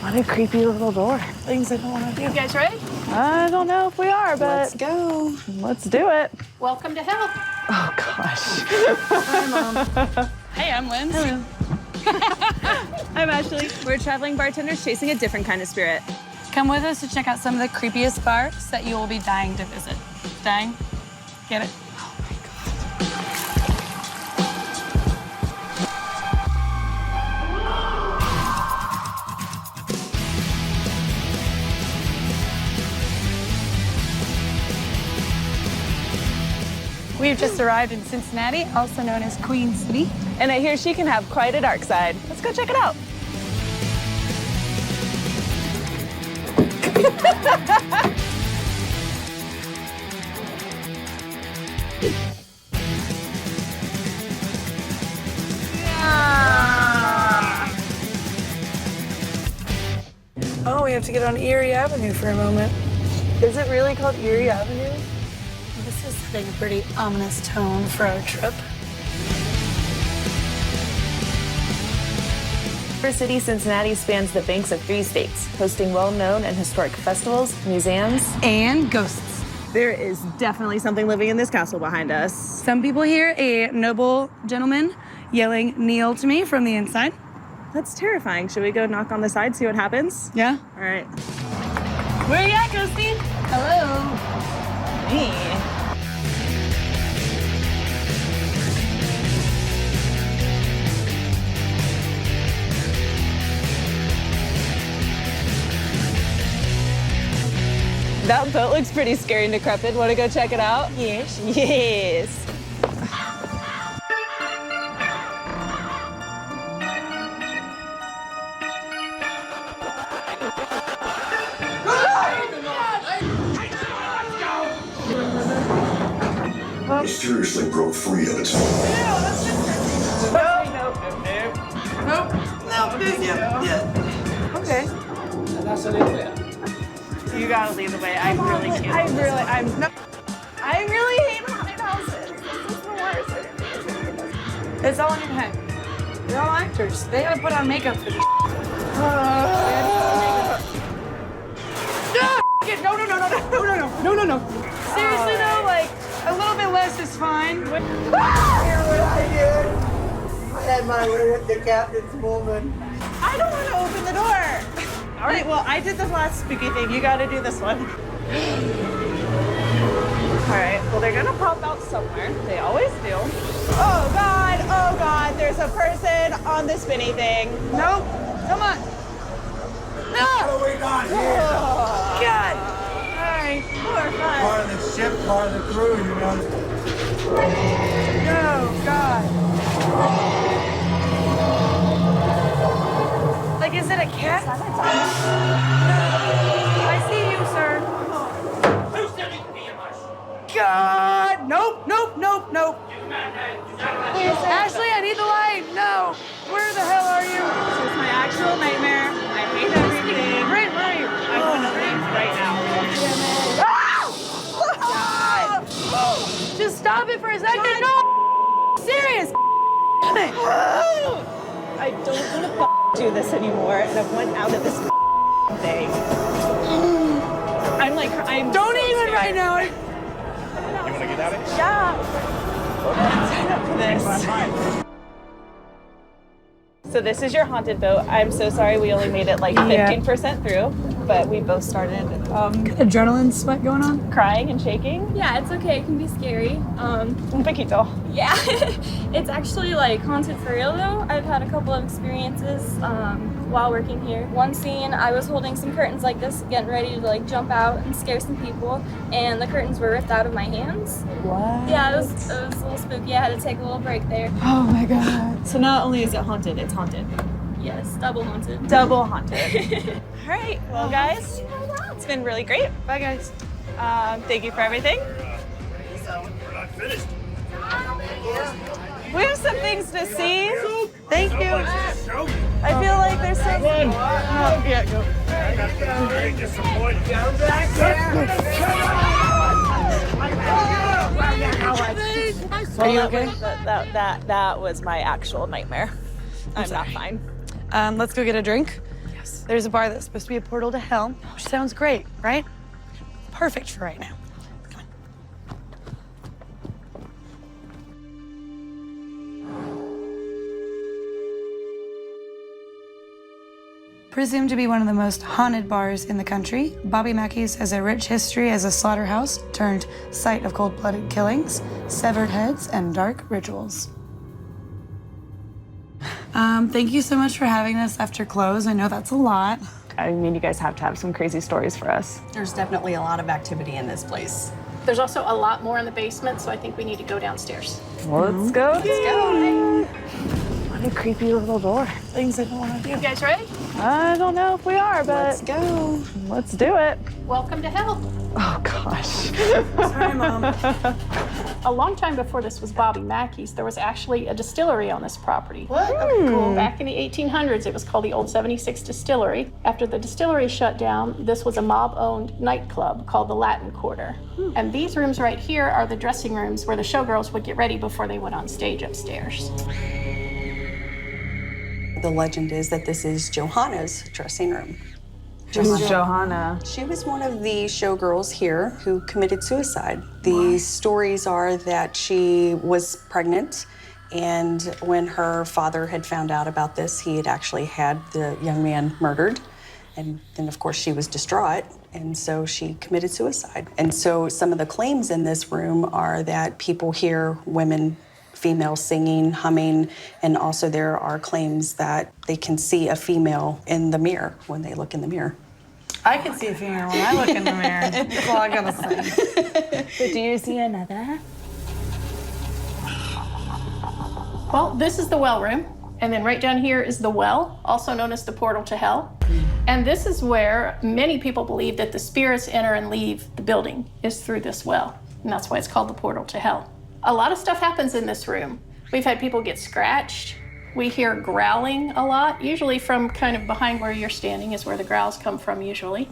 What a creepy little door. Things I don't want to do. You guys ready? I don't know if we are, but Let's go. let's do it. Welcome to hell. Oh, gosh. Hi, Mom. Hey, I'm Linz. Hello. I'm Ashley. We're traveling bartenders chasing a different kind of spirit. Come with us to check out some of the creepiest bars that you will be dying to visit. Dying? Get it? We've just arrived in Cincinnati, also known as Queen City. And I hear she can have quite a dark side. Let's go check it out. Oh, we have to get on Erie Avenue for a moment. Is it really called Erie Avenue? This is setting a pretty ominous tone for our trip. River City, Cincinnati spans the banks of 3 states, hosting well-known and historic festivals, museums, And ghosts. There is definitely something living in this castle behind us. Some people hear a noble gentleman yelling, "Kneel to me," from the inside. That's terrifying. Should we go knock on the side, see what happens? Yeah. All right. Where you at, Ghosty? Hello. Me. That boat looks pretty scary and decrepit. Want to go check it out? Yes. Yes. Mysteriously broke free of its home. Okay. You gotta lead the way. I really can't. I really hate haunted houses. This is the worst. It's all in your head. They're all actors. They gotta put on makeup for this. No. Seriously though, like a little bit less is fine. Hear what I did? I had my way with the captain's woman. I don't want to open the door. All right, well, I did the last spooky thing. You gotta do this one. All right, well, they're gonna pop out somewhere. They always do. Oh, God, there's a person on the spinny thing. Nope. Come on. No. What are we got here? God. All right. Poor fun. Part of the ship, part of the crew, you know. No, God. Like, is it a cat? I see you, sir. God! Nope. Ashley, I need the light. No. Where the hell are you? This is my actual nightmare. I hate everything. Great, where are you? I'm gonna leave right now. Just stop it for a second. No. Serious. I don't want to do this anymore, and I went out of this thing. I'm Don't so even scared. right now. You want to get out of it? Yeah. Sign up for this. So this is your haunted boat. I'm so sorry we only made it like 15% through, but we both started Adrenaline sweat going on? crying and shaking. Yeah, it's okay. It can be scary. Un poquito. Yeah, it's actually like haunted for real though. I've had a couple of experiences while working here. One scene, I was holding some curtains like this, getting ready to like jump out and scare some people, and the curtains were ripped out of my hands. What? Yeah, it was a little spooky. I had to take a little break there. Oh my God. So not only is it haunted, it's haunted. Yes, double haunted. Double haunted. All right, well guys, it's been really great. Bye, guys. Thank you for everything. We're not finished. We have some things to see. Thank you. Show me. I feel like there's some. Come on. Yeah, go. I got very disappointed. Are you okay? That was my actual nightmare. I'm not fine. Let's go get a drink. nice. There's a bar that's supposed to be a portal to hell, which sounds great, right? Perfect for right now. Come on. Presumed to be one of the most haunted bars in the country, Bobby Mackey's has a rich history as a slaughterhouse turned site of cold-blooded killings, severed heads, and dark rituals. Thank you so much for having us after close. I know that's a lot. I mean, you guys have to have some crazy stories for us. There's definitely a lot of activity in this place. There's also a lot more in the basement, so I think we need to go downstairs. Let's go. Let's go. What a creepy little door. Things I don't want to do. You guys ready? I don't know if we are, but Let's go. let's do it. Welcome to hell. Oh, gosh. Sorry, Mom. A long time before this was Bobby Mackey's, there was actually a distillery on this property. What? Okay, cool. Back in the 1800s, it was called the Old 76 Distillery. After the distillery shut down, this was a mob-owned nightclub called the Latin Quarter. And these rooms right here are the dressing rooms where the showgirls would get ready before they went on stage upstairs. The legend is that this is Johanna's dressing room. Who's Johanna? She was one of the showgirls here who committed suicide. The stories are that she was pregnant, and when her father had found out about this, he had actually had the young man murdered. And then, of course, she was distraught, and so she committed suicide. And so some of the claims in this room are that people hear women, females singing, humming, and also there are claims that they can see a female in the mirror when they look in the mirror. I can see a female when I look in the mirror. That's all I gotta say. But do you see another? Well, this is the well room, and then right down here is the well, also known as the portal to hell. And this is where many people believe that the spirits enter and leave the building is through this well, and that's why it's called the portal to hell. A lot of stuff happens in this room. We've had people get scratched. We hear growling a lot, usually from kind of behind where you're standing is where the growls come from usually.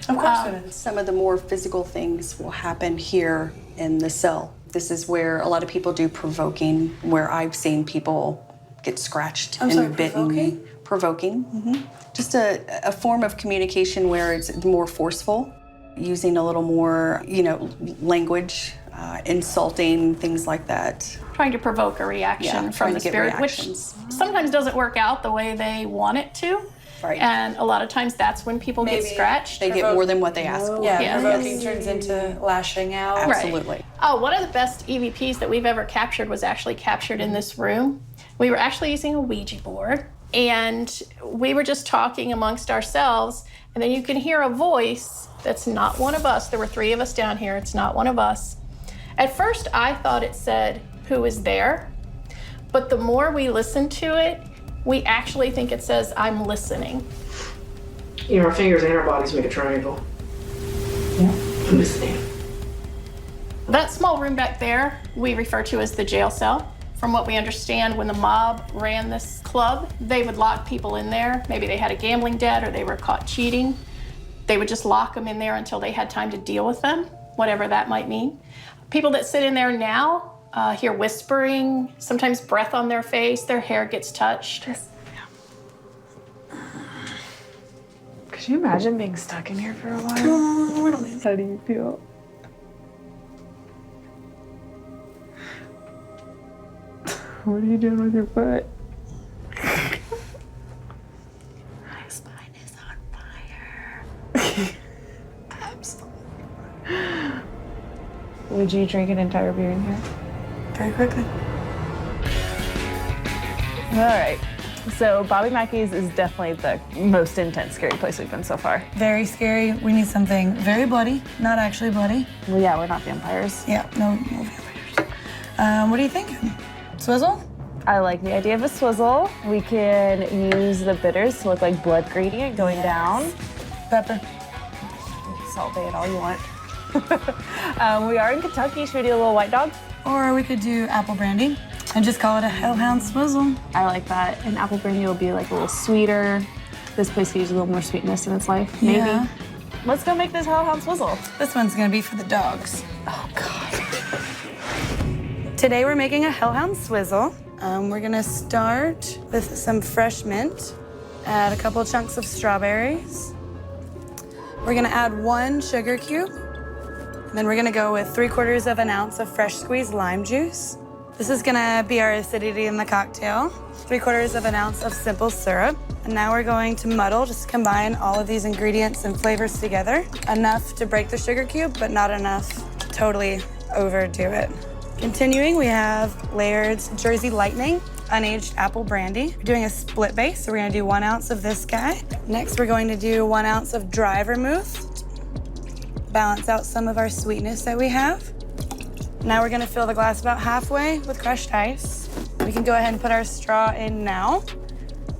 Of course it is. Some of the more physical things will happen here in the cell. This is where a lot of people do provoking, where I've seen people get scratched and bitten. Provoking. Just a form of communication where it's more forceful, using a little more, language, insulting, things like that. Trying to provoke a reaction from the spirit, which sometimes doesn't work out the way they want it to. Right. And a lot of times that's when people get scratched. They get more than what they ask for. Yeah, provoking turns into lashing out. Absolutely. Right. Oh, one of the best EVPs that we've ever captured was actually captured in this room. We were actually using a Ouija board, and we were just talking amongst ourselves, and then you can hear a voice that's not one of us. There were 3 of us down here. It's not one of us. At first, I thought it said, "Who is there?" But the more we listen to it, we actually think it says, "I'm listening." Our fingers and our bodies make a triangle. Yeah. I'm listening. That small room back there, we refer to as the jail cell. From what we understand, when the mob ran this club, they would lock people in there. Maybe they had a gambling debt or they were caught cheating. They would just lock them in there until they had time to deal with them, whatever that might mean. People that sit in there now hear whispering, sometimes breath on their face, their hair gets touched. Could you imagine being stuck in here for a while? How do you feel? What are you doing with your foot? My spine is on fire. Absolutely. Would you drink an entire beer in here? Very quickly. All right. So Bobby Mackey's is definitely the most intense, scary place we've been so far. Very scary. We need something very bloody, not actually bloody. Well, yeah, we're not vampires. Yeah, no vampires. What are you thinking? Swizzle? I like the idea of a swizzle. We can use the bitters to look like blood gradient going down. Pepper. Salt bay it all you want. We are in Kentucky. Should we do a little white dog? Or we could do apple brandy and just call it a Hellhound Swizzle. I like that. And apple brandy will be like a little sweeter. This place could use a little more sweetness in its life, maybe. Yeah. Let's go make this Hellhound Swizzle. This one's gonna be for the dogs. Oh, God. Today we're making a Hellhound Swizzle. We're gonna start with some fresh mint. Add a couple chunks of strawberries. We're gonna add 1 sugar cube. And then we're gonna go with 3/4 of an ounce of fresh squeezed lime juice. This is gonna be our acidity in the cocktail. 3/4 of an ounce of simple syrup. And now we're going to muddle, just combine all of these ingredients and flavors together. Enough to break the sugar cube, but not enough to totally overdo it. Continuing, we have Laird's Jersey Lightning unaged apple brandy. We're doing a split base, so we're gonna do 1 ounce of this guy. Next, we're going to do 1 ounce of dry vermouth. Balance out some of our sweetness that we have. Now we're gonna fill the glass about halfway with crushed ice. We can go ahead and put our straw in now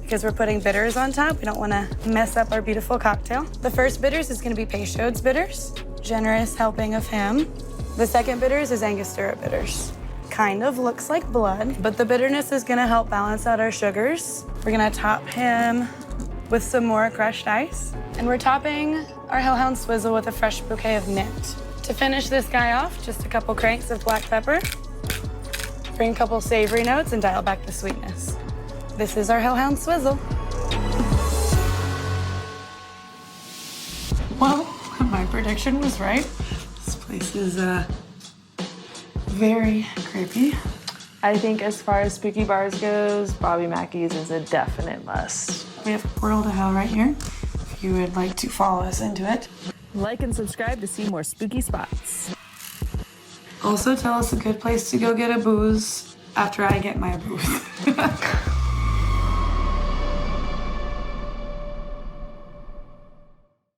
because we're putting bitters on top. We don't wanna mess up our beautiful cocktail. The first bitters is gonna be Peychaud's bitters. Generous helping of him. The second bitters is Angostura bitters. Kind of looks like blood, but the bitterness is gonna help balance out our sugars. We're gonna top him with some more crushed ice. And we're topping our Hellhound Swizzle with a fresh bouquet of mint. To finish this guy off, just a couple cranks of black pepper. Bring a couple savory notes and dial back the sweetness. This is our Hellhound Swizzle. Well, my prediction was right. This place is very creepy. I think as far as spooky bars goes, Bobby Mackey's is a definite must. We have a portal to hell right here. If you would like to follow us into it. Like and subscribe to see more spooky spots. Also tell us a good place to go get a booze after I get my booze.